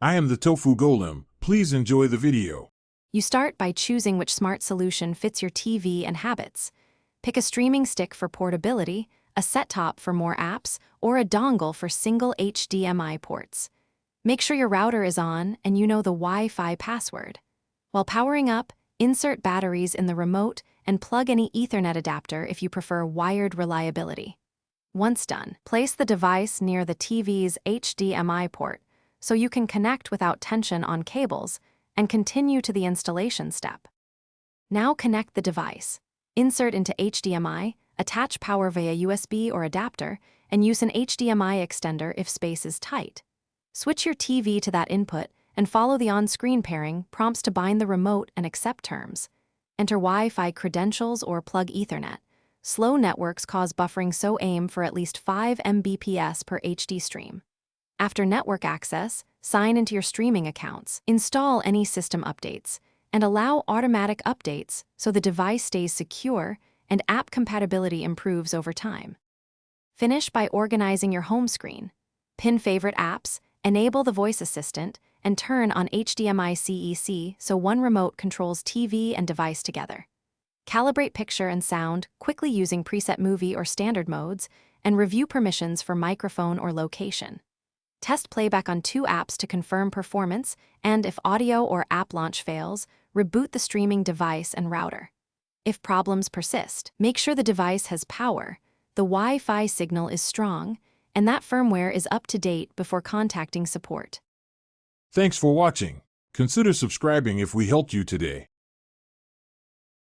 I am the Tofu Golem. Please enjoy the video. You start by choosing which smart solution fits your TV and habits. Pick a streaming stick for portability, a set-top for more apps, or a dongle for single HDMI ports. Make sure your router is on and you know the Wi-Fi password. While powering up, insert batteries in the remote and plug any Ethernet adapter if you prefer wired reliability. Once done, place the device near the TV's HDMI port so you can connect without tension on cables and continue to the installation step. Now connect the device. Insert into HDMI, attach power via USB or adapter, and use an HDMI extender if space is tight. Switch your TV to that input and follow the on-screen pairing prompts to bind the remote and accept terms. Enter Wi-Fi credentials or plug Ethernet. Slow networks cause buffering, so aim for at least 5 Mbps per HD stream. After network access, sign into your streaming accounts, install any system updates, and allow automatic updates so the device stays secure and app compatibility improves over time. Finish by organizing your home screen. Pin favorite apps, enable the voice assistant, and turn on HDMI CEC so one remote controls TV and device together. Calibrate picture and sound quickly using preset movie or standard modes, and review permissions for microphone or location. Test playback on 2 apps to confirm performance, and if audio or app launch fails, reboot the streaming device and router. If problems persist, make sure the device has power, the Wi-Fi signal is strong, and that firmware is up to date before contacting support. Thanks for watching. Consider subscribing if we helped you today.